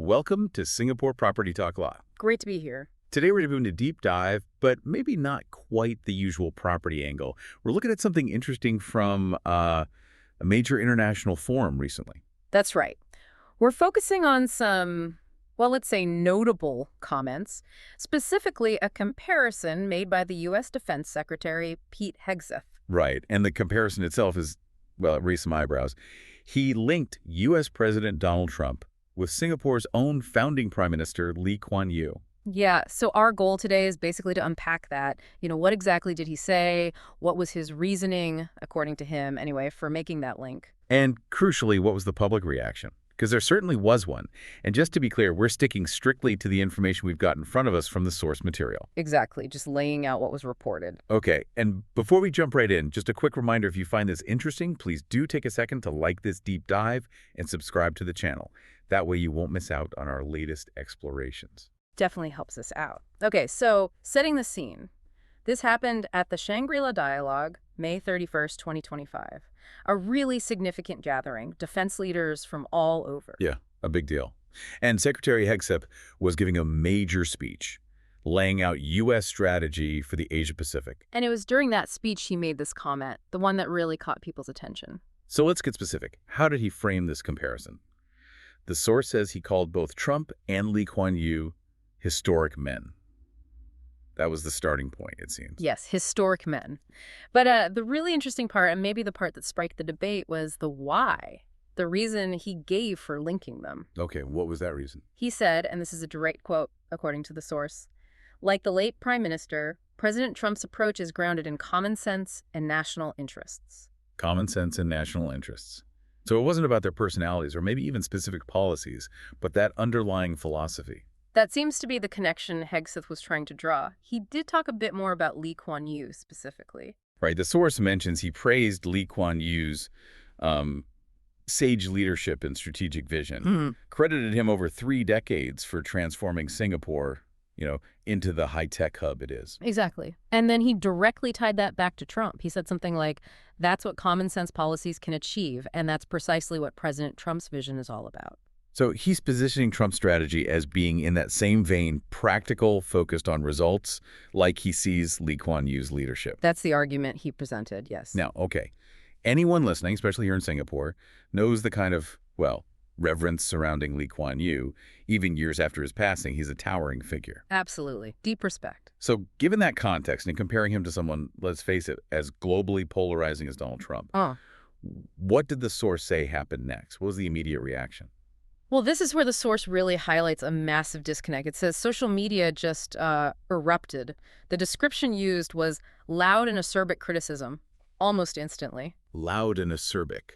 Welcome to Singapore Property Talk Law. Great to be here. Today we're doing a deep dive, but maybe not quite the usual property angle. We're looking at something interesting from a major international forum recently. That's right. We're focusing on some, well, let's say notable comments, specifically a comparison made by the U.S. Defense Secretary Pete Hegseth. Right, and the comparison itself is, well, it raised some eyebrows. He linked U.S. President Donald Trump with Singapore's own founding Prime Minister Lee Kuan Yew. Yeah, so our goal today is basically to unpack that. What exactly did he say? What was his reasoning, according to him, anyway, for making that link? And crucially, what was the public reaction? Because there certainly was one. And just to be clear, we're sticking strictly to the information we've got in front of us from the source material. Exactly, just laying out what was reported. Okay, and before we jump right in, just a quick reminder, if you find this interesting, please do take a second to like this deep dive and subscribe to the channel. That way you won't miss out on our latest explorations. Definitely helps us out. Okay, so setting the scene. This happened at the Shangri-La Dialogue, May 31st, 2025. A really significant gathering, defense leaders from all over. Yeah, a big deal. And Secretary Hegseth was giving a major speech, laying out U.S. strategy for the Asia-Pacific. And it was during that speech he made this comment, the one that really caught people's attention. So let's get specific. How did he frame this comparison? The source says he called both Trump and Lee Kuan Yew historic men. That was the starting point, it seems. Yes, historic men. But the really interesting part, and maybe the part that spiked the debate, was the why, the reason he gave for linking them. Okay, what was that reason? He said, and this is a direct quote according to the source, like the late Prime Minister, President Trump's approach is grounded in common sense and national interests. Common sense and national interests. So it wasn't about their personalities or maybe even specific policies, but that underlying philosophy. That seems to be the connection Hegseth was trying to draw. He did talk a bit more about Lee Kuan Yew specifically. Right. The source mentions he praised Lee Kuan Yew's sage leadership and strategic vision, credited him over 3 decades for transforming Singapore, into the high-tech hub it is. Exactly. And then he directly tied that back to Trump. He said something like, that's what common sense policies can achieve, and that's precisely what President Trump's vision is all about. So he's positioning Trump's strategy as being in that same vein, practical, focused on results, like he sees Lee Kuan Yew's leadership. That's the argument he presented, yes. Now, okay, anyone listening, especially here in Singapore, knows the kind of, well, reverence surrounding Lee Kuan Yew. Even years after his passing, he's a towering figure. Absolutely. Deep respect. So given that context and comparing him to someone, let's face it, as globally polarizing as Donald Trump, what did the source say happened next? What was the immediate reaction? Well, this is where the source really highlights a massive disconnect. It says social media just erupted. The description used was loud and acerbic criticism, almost instantly. Loud and acerbic.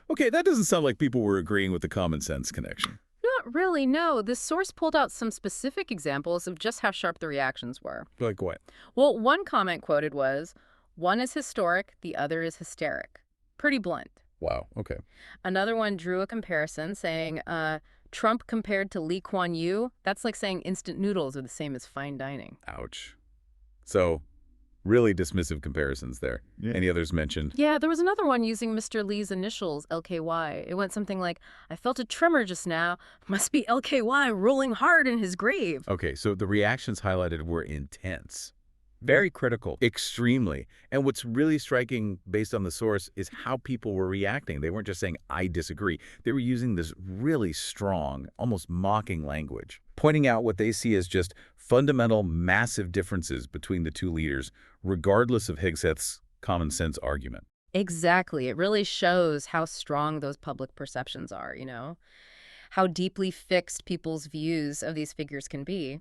Okay, that doesn't sound like people were agreeing with the common sense connection. Not really, no. The source pulled out some specific examples of just how sharp the reactions were. Like what? Well, one comment quoted was, one is historic, the other is hysteric. Pretty blunt. Wow, okay. Another one drew a comparison saying, Trump compared to Lee Kuan Yew, that's like saying instant noodles are the same as fine dining. Ouch. So, really dismissive comparisons there. Yeah. Any others mentioned? Yeah, there was another one using Mr. Lee's initials, LKY. It went something like, I felt a tremor just now. Must be LKY rolling hard in his grave. Okay, so the reactions highlighted were intense. Very critical. Extremely. And what's really striking, based on the source, is how people were reacting. They weren't just saying, I disagree. They were using this really strong, almost mocking language, pointing out what they see as just fundamental, massive differences between the two leaders, regardless of Hegseth's common sense argument. Exactly. It really shows how strong those public perceptions are, how deeply fixed people's views of these figures can be.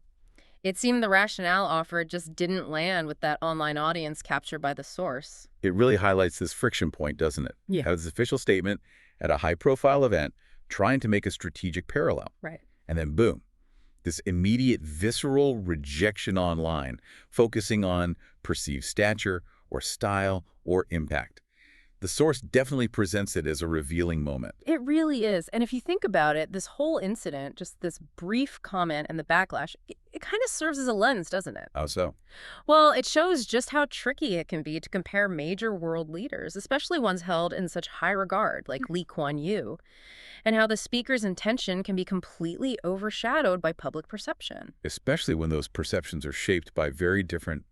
It seemed the rationale offered just didn't land with that online audience captured by the source. It really highlights this friction point, doesn't it? Yeah. How this official statement at a high-profile event trying to make a strategic parallel. Right. And then boom, this immediate visceral rejection online, focusing on perceived stature or style or impact. The source definitely presents it as a revealing moment. It really is. And if you think about it, this whole incident, just this brief comment and the backlash, it kind of serves as a lens, doesn't it? How so? Well, it shows just how tricky it can be to compare major world leaders, especially ones held in such high regard, like Lee Kuan Yew, and how the speaker's intention can be completely overshadowed by public perception. Especially when those perceptions are shaped by very different,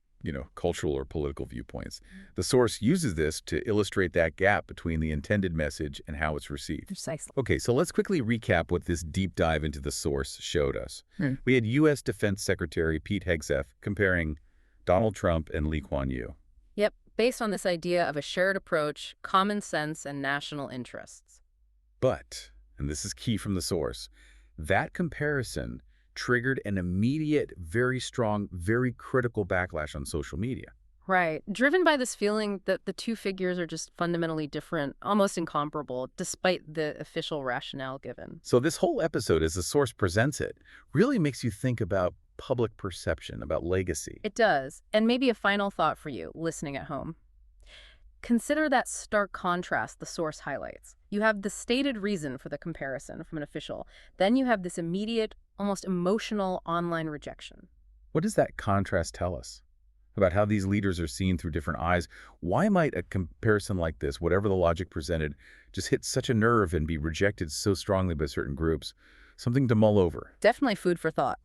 cultural or political viewpoints. The source uses this to illustrate that gap between the intended message and how it's received. Precisely. Okay, so let's quickly recap what this deep dive into the source showed us. Hmm. We had U.S. Defense Secretary Pete Hegseth comparing Donald Trump and Lee Kuan Yew. Yep, based on this idea of a shared approach, common sense, and national interests. But, and this is key from the source, that comparison triggered an immediate, very strong, very critical backlash on social media. Right. Driven by this feeling that the two figures are just fundamentally different, almost incomparable, despite the official rationale given. So this whole episode, as the source presents it, really makes you think about public perception, about legacy. It does. And maybe a final thought for you, listening at home. Consider that stark contrast the source highlights. You have the stated reason for the comparison from an official. Then you have this immediate, almost emotional online rejection. What does that contrast tell us about how these leaders are seen through different eyes? Why might a comparison like this, whatever the logic presented, just hit such a nerve and be rejected so strongly by certain groups? Something to mull over. Definitely food for thought.